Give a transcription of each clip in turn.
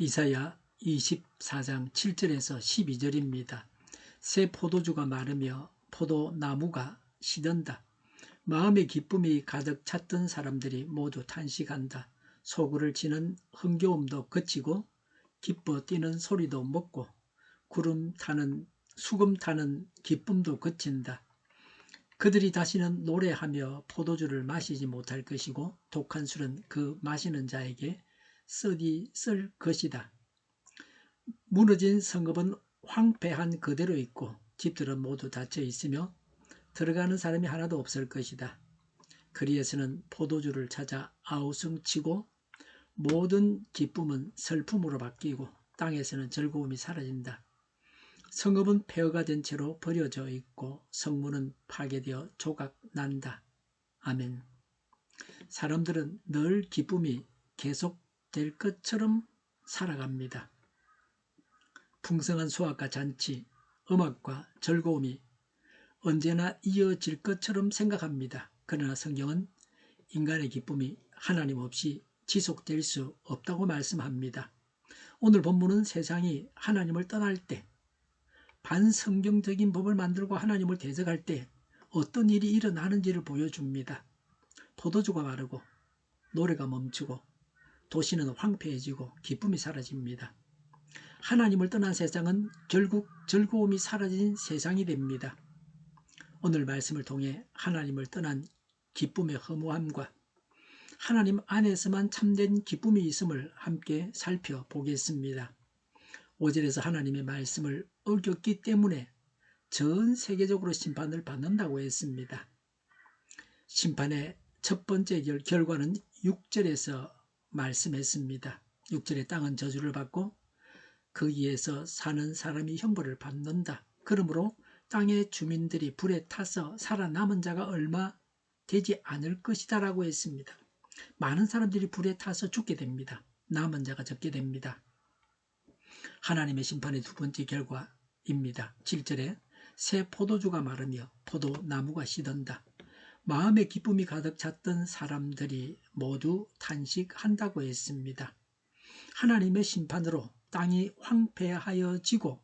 이사야 24장 7절에서 12절입니다. 새 포도주가 마르며 포도나무가 시든다. 마음의 기쁨이 가득 찼던 사람들이 모두 탄식한다. 소구를 치는 흥겨움도 그치고 기뻐 뛰는 소리도 멎고 수금 타는 기쁨도 그친다. 그들이 다시는 노래하며 포도주를 마시지 못할 것이고 독한 술은 그 마시는 자에게 썩이 쓸 것이다. 무너진 성읍은 황폐한 그대로 있고 집들은 모두 닫혀 있으며 들어가는 사람이 하나도 없을 것이다. 거리에서는 포도주를 찾아 아우성치고 모든 기쁨은 슬픔으로 바뀌고 땅에서는 즐거움이 사라진다. 성읍은 폐허가 된 채로 버려져 있고 성문은 파괴되어 조각난다. 아멘. 사람들은 늘 기쁨이 계속될 것처럼 살아갑니다. 풍성한 수확과 잔치, 음악과 즐거움이 언제나 이어질 것처럼 생각합니다. 그러나 성경은 인간의 기쁨이 하나님 없이 지속될 수 없다고 말씀합니다. 오늘 본문은 세상이 하나님을 떠날 때, 반성경적인 법을 만들고 하나님을 대적할 때 어떤 일이 일어나는지를 보여줍니다. 포도주가 마르고 노래가 멈추고 도시는 황폐해지고 기쁨이 사라집니다. 하나님을 떠난 세상은 결국 즐거움이 사라진 세상이 됩니다. 오늘 말씀을 통해 하나님을 떠난 기쁨의 허무함과 하나님 안에서만 참된 기쁨이 있음을 함께 살펴보겠습니다. 5절에서 하나님의 말씀을 어겼기 때문에 전 세계적으로 심판을 받는다고 했습니다. 심판의 첫 번째 결과는 6절에서 말씀했습니다. 6절에 땅은 저주를 받고 거기에서 사는 사람이 형벌을 받는다. 그러므로 땅의 주민들이 불에 타서 살아남은 자가 얼마 되지 않을 것이다 라고 했습니다. 많은 사람들이 불에 타서 죽게 됩니다. 남은 자가 적게 됩니다. 하나님의 심판의 두 번째 결과입니다. 7절에 새 포도주가 마르며 포도나무가 시든다. 마음의 기쁨이 가득 찼던 사람들이 모두 탄식한다고 했습니다. 하나님의 심판으로 땅이 황폐하여지고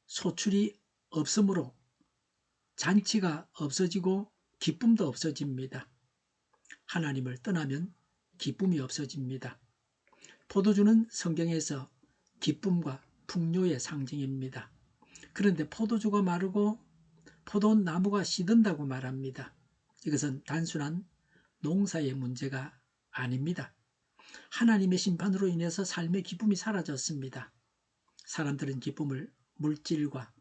소출이 없으므로 잔치가 없어지고 기쁨도 없어집니다. 하나님을 떠나면 기쁨이 없어집니다. 포도주는 성경에서 기쁨과 풍요의 상징입니다. 그런데 포도주가 마르고 포도나무가 시든다고 말합니다. 이것은 단순한 농사의 문제가 아닙니다. 하나님의 심판으로 인해서 삶의 기쁨이 사라졌습니다. 사람들은 기쁨을 물질과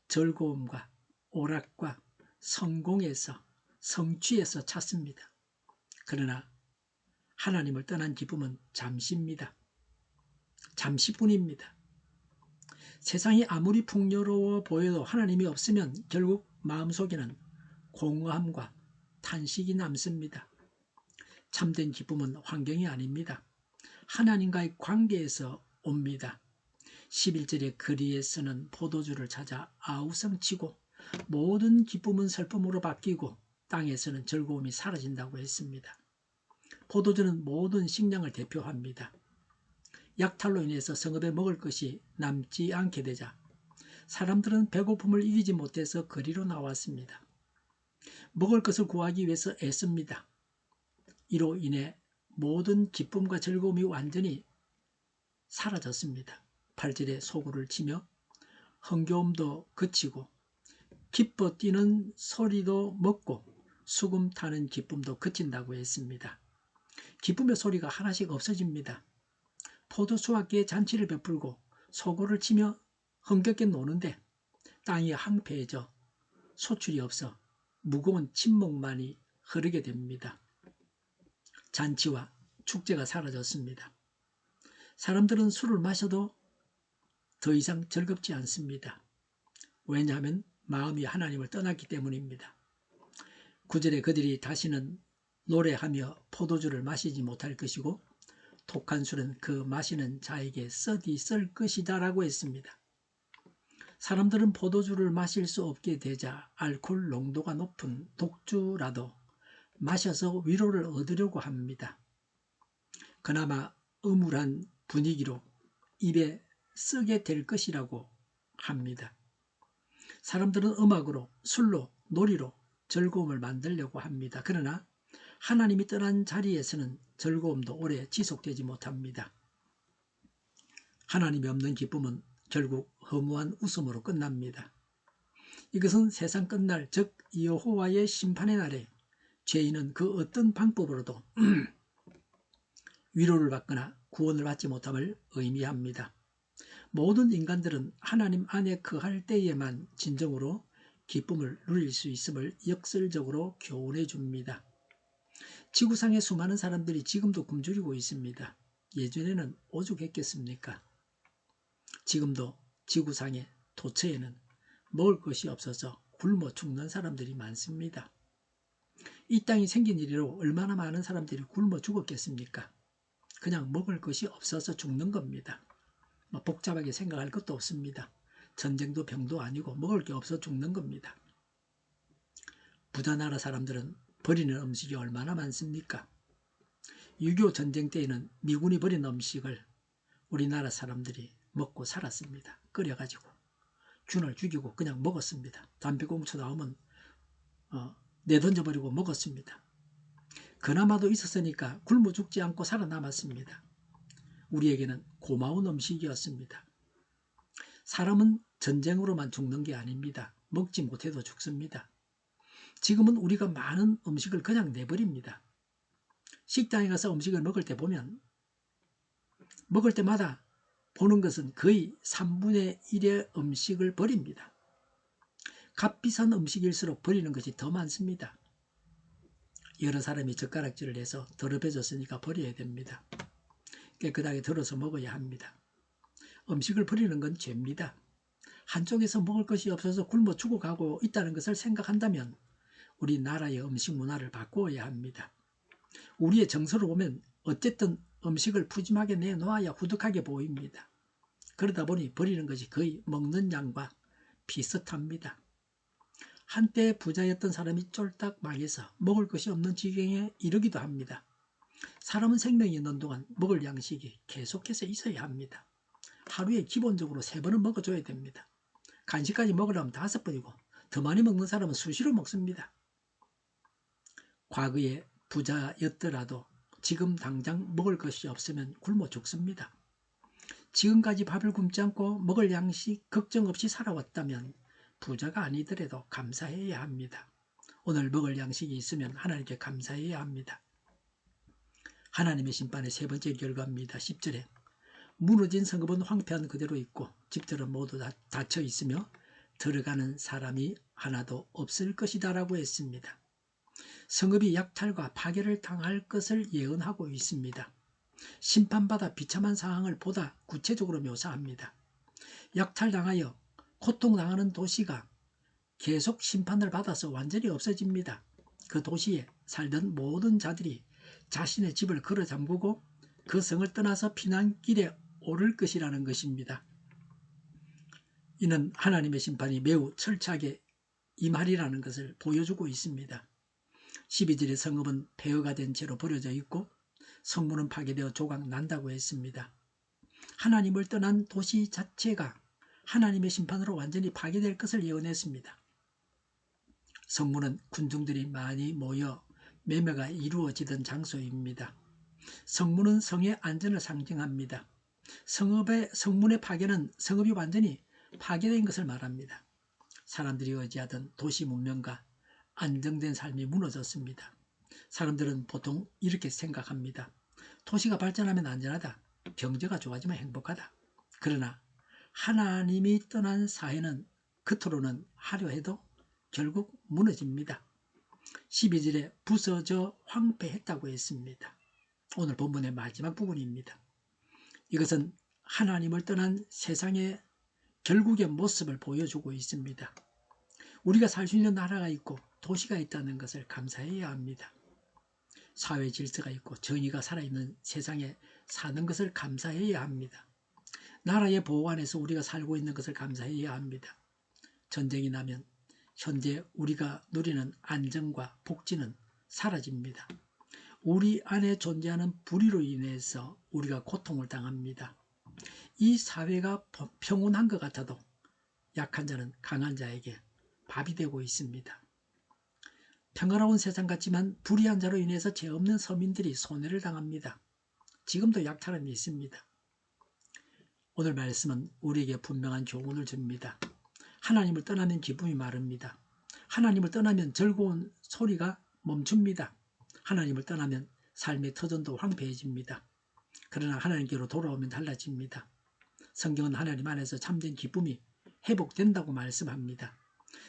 즐거움과 오락과 성공에서 성취에서 찾습니다. 그러나 하나님을 떠난 기쁨은 잠시입니다. 잠시뿐입니다. 세상이 아무리 풍요로워 보여도 하나님이 없으면 결국 마음속에는 공허함과 탄식이 남습니다. 참된 기쁨은 환경이 아닙니다. 하나님과의 관계에서 옵니다. 11절의 거리에서는 포도주를 찾아 아우성치고 모든 기쁨은 슬픔으로 바뀌고 땅에서는 즐거움이 사라진다고 했습니다. 포도주는 모든 식량을 대표합니다. 약탈로 인해서 성읍에 먹을 것이 남지 않게 되자 사람들은 배고픔을 이기지 못해서 거리로 나왔습니다. 먹을 것을 구하기 위해서 애씁니다. 이로 인해 모든 기쁨과 즐거움이 완전히 사라졌습니다. 8절에 소구를 치며 흥겨움도 그치고 기뻐 뛰는 소리도 멎고 수금 타는 기쁨도 그친다고 했습니다. 기쁨의 소리가 하나씩 없어집니다. 포도 수확기에 잔치를 베풀고 소고를 치며 흥겹게 노는데 땅이 황폐해져 소출이 없어 무거운 침묵만이 흐르게 됩니다. 잔치와 축제가 사라졌습니다. 사람들은 술을 마셔도 더 이상 즐겁지 않습니다. 왜냐하면 마음이 하나님을 떠났기 때문입니다. 9절에 그들이 다시는 노래하며 포도주를 마시지 못할 것이고 독한 술은 그 마시는 자에게 썩이 쓸 것이다 라고 했습니다. 사람들은 포도주를 마실 수 없게 되자 알코올 농도가 높은 독주라도 마셔서 위로를 얻으려고 합니다. 그나마 음울한 분위기로 입에 쓰게 될 것이라고 합니다. 사람들은 음악으로, 술로, 놀이로 즐거움을 만들려고 합니다. 그러나 하나님이 떠난 자리에서는 즐거움도 오래 지속되지 못합니다. 하나님이 없는 기쁨은 결국 허무한 웃음으로 끝납니다. 이것은 세상 끝날, 즉 여호와의 심판의 날에 죄인은 그 어떤 방법으로도 위로를 받거나 구원을 받지 못함을 의미합니다. 모든 인간들은 하나님 안에 거할 때에만 진정으로 기쁨을 누릴 수 있음을 역설적으로 교훈해 줍니다. 지구상의 수많은 사람들이 지금도 굶주리고 있습니다. 예전에는 오죽했겠습니까? 지금도 지구상의 도처에는 먹을 것이 없어서 굶어 죽는 사람들이 많습니다. 이 땅이 생긴 이래로 얼마나 많은 사람들이 굶어 죽었겠습니까? 그냥 먹을 것이 없어서 죽는 겁니다. 복잡하게 생각할 것도 없습니다. 전쟁도 병도 아니고 먹을 게 없어 죽는 겁니다. 부자 나라 사람들은 버리는 음식이 얼마나 많습니까? 6.25 전쟁 때에는 미군이 버린 음식을 우리나라 사람들이 먹고 살았습니다. 끓여가지고 균을 죽이고 그냥 먹었습니다. 담배꽁초 나오면 내던져버리고 먹었습니다. 그나마도 있었으니까 굶어 죽지 않고 살아남았습니다. 우리에게는 고마운 음식이었습니다. 사람은 전쟁으로만 죽는 게 아닙니다. 먹지 못해도 죽습니다. 지금은 우리가 많은 음식을 그냥 내버립니다. 식당에 가서 음식을 먹을 때 보면 먹을 때마다 보는 것은 거의 3분의 1의 음식을 버립니다. 값비싼 음식일수록 버리는 것이 더 많습니다. 여러 사람이 젓가락질을 해서 더럽혀졌으니까 버려야 됩니다. 깨끗하게 덜어서 먹어야 합니다. 음식을 버리는 건 죄입니다. 한쪽에서 먹을 것이 없어서 굶어 죽어가고 있다는 것을 생각한다면 우리나라의 음식 문화를 바꾸어야 합니다. 우리의 정서로 보면 어쨌든 음식을 푸짐하게 내놓아야 후득하게 보입니다. 그러다 보니 버리는 것이 거의 먹는 양과 비슷합니다. 한때 부자였던 사람이 쫄딱 망해서 먹을 것이 없는 지경에 이르기도 합니다. 사람은 생명이 있는 동안 먹을 양식이 계속해서 있어야 합니다. 하루에 기본적으로 3번은 먹어줘야 됩니다. 간식까지 먹으려면 5번이고 더 많이 먹는 사람은 수시로 먹습니다. 과거에 부자였더라도 지금 당장 먹을 것이 없으면 굶어 죽습니다. 지금까지 밥을 굶지 않고 먹을 양식 걱정 없이 살아왔다면 부자가 아니더라도 감사해야 합니다. 오늘 먹을 양식이 있으면 하나님께 감사해야 합니다. 하나님의 심판의 세 번째 결과입니다. 10절에 무너진 성읍은 황폐한 그대로 있고 집들은 모두 닫혀 있으며 들어가는 사람이 하나도 없을 것이다 라고 했습니다. 성읍이 약탈과 파괴를 당할 것을 예언하고 있습니다. 심판받아 비참한 상황을 보다 구체적으로 묘사합니다. 약탈당하여 고통당하는 도시가 계속 심판을 받아서 완전히 없어집니다. 그 도시에 살던 모든 자들이 자신의 집을 걸어 잠그고 그 성을 떠나서 피난길에 오를 것이라는 것입니다. 이는 하나님의 심판이 매우 철저하게 임하리라는 것을 보여주고 있습니다. 12절의 성읍은 폐허가 된 채로 버려져 있고 성문은 파괴되어 조각 난다고 했습니다. 하나님을 떠난 도시 자체가 하나님의 심판으로 완전히 파괴될 것을 예언했습니다. 성문은 군중들이 많이 모여 매매가 이루어지던 장소입니다. 성문은 성의 안전을 상징합니다. 성문의 파괴는 성읍이 완전히 파괴된 것을 말합니다. 사람들이 의지하던 도시 문명과 안정된 삶이 무너졌습니다. 사람들은 보통 이렇게 생각합니다. 도시가 발전하면 안전하다. 경제가 좋아지면 행복하다. 그러나 하나님이 떠난 사회는 겉으로는 화려해도 결국 무너집니다. 12절에 부서져 황폐했다고 했습니다. 오늘 본문의 마지막 부분입니다. 이것은 하나님을 떠난 세상의 결국의 모습을 보여주고 있습니다. 우리가 살 수 있는 나라가 있고 도시가 있다는 것을 감사해야 합니다. 사회 질서가 있고 정의가 살아있는 세상에 사는 것을 감사해야 합니다. 나라의 보호 안에서 우리가 살고 있는 것을 감사해야 합니다. 전쟁이 나면 현재 우리가 누리는 안정과 복지는 사라집니다. 우리 안에 존재하는 불의로 인해서 우리가 고통을 당합니다. 이 사회가 평온한 것 같아도 약한 자는 강한 자에게 밥이 되고 있습니다. 평화로운 세상 같지만 불의한 자로 인해서 죄 없는 서민들이 손해를 당합니다. 지금도 약탈함이 있습니다. 오늘 말씀은 우리에게 분명한 교훈을 줍니다. 하나님을 떠나면 기쁨이 마릅니다. 하나님을 떠나면 즐거운 소리가 멈춥니다. 하나님을 떠나면 삶의 터전도 황폐해집니다. 그러나 하나님께로 돌아오면 달라집니다. 성경은 하나님 안에서 참된 기쁨이 회복된다고 말씀합니다.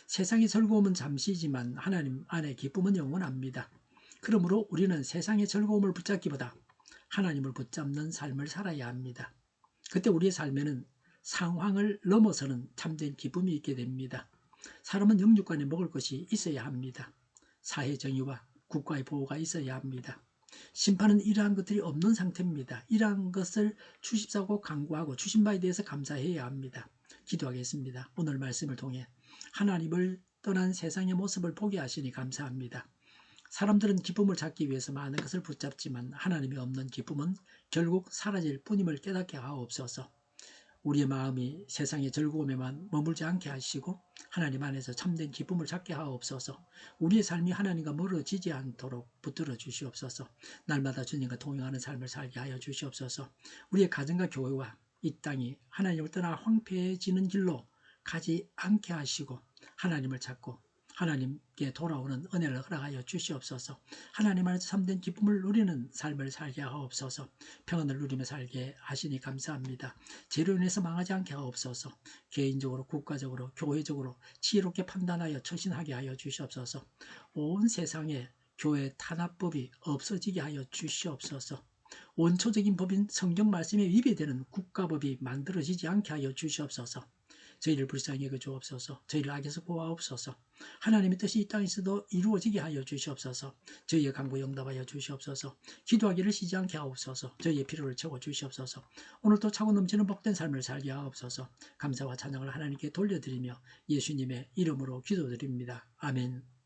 세상의 즐거움은 잠시지만 하나님 안의 기쁨은 영원합니다. 그러므로 우리는 세상의 즐거움을 붙잡기보다 하나님을 붙잡는 삶을 살아야 합니다. 그때 우리의 삶에는 상황을 넘어서는 참된 기쁨이 있게 됩니다. 사람은 영육간에 먹을 것이 있어야 합니다. 사회 정의와 국가의 보호가 있어야 합니다. 심판은 이러한 것들이 없는 상태입니다. 이러한 것을 주십사고 간구하고 주신 바에 대해서 감사해야 합니다. 기도하겠습니다. 오늘 말씀을 통해 하나님을 떠난 세상의 모습을 보게 하시니 감사합니다. 사람들은 기쁨을 찾기 위해서 많은 것을 붙잡지만 하나님이 없는 기쁨은 결국 사라질 뿐임을 깨닫게 하옵소서. 우리의 마음이 세상의 즐거움에만 머물지 않게 하시고 하나님 안에서 참된 기쁨을 찾게 하옵소서. 우리의 삶이 하나님과 멀어지지 않도록 붙들어 주시옵소서. 날마다 주님과 동행하는 삶을 살게 하여 주시옵소서. 우리의 가정과 교회와 이 땅이 하나님을 떠나 황폐해지는 길로 가지 않게 하시고 하나님을 찾고 하나님께 돌아오는 은혜를 허락하여 주시옵소서. 하나님 안에서 참된 기쁨을 누리는 삶을 살게 하옵소서. 평안을 누리며 살게 하시니 감사합니다. 죄로 인해서 망하지 않게 하옵소서. 개인적으로 국가적으로 교회적으로 지혜롭게 판단하여 처신하게 하여 주시옵소서. 온 세상에 교회 탄압법이 없어지게 하여 주시옵소서. 원초적인 법인 성경 말씀에 위배되는 국가법이 만들어지지 않게 하여 주시옵소서. 저희를 불쌍히 여겨 주옵소서. 저희를 악에서 구하옵소서. 하나님의 뜻이 이 땅에서도 이루어지게 하여 주시옵소서. 저희의 간구 응답하여 주시옵소서. 기도하기를 쉬지 않게 하옵소서. 저희의 필요를 채워 주시옵소서. 오늘도 차고 넘치는 복된 삶을 살게 하옵소서. 감사와 찬양을 하나님께 돌려드리며 예수님의 이름으로 기도드립니다. 아멘.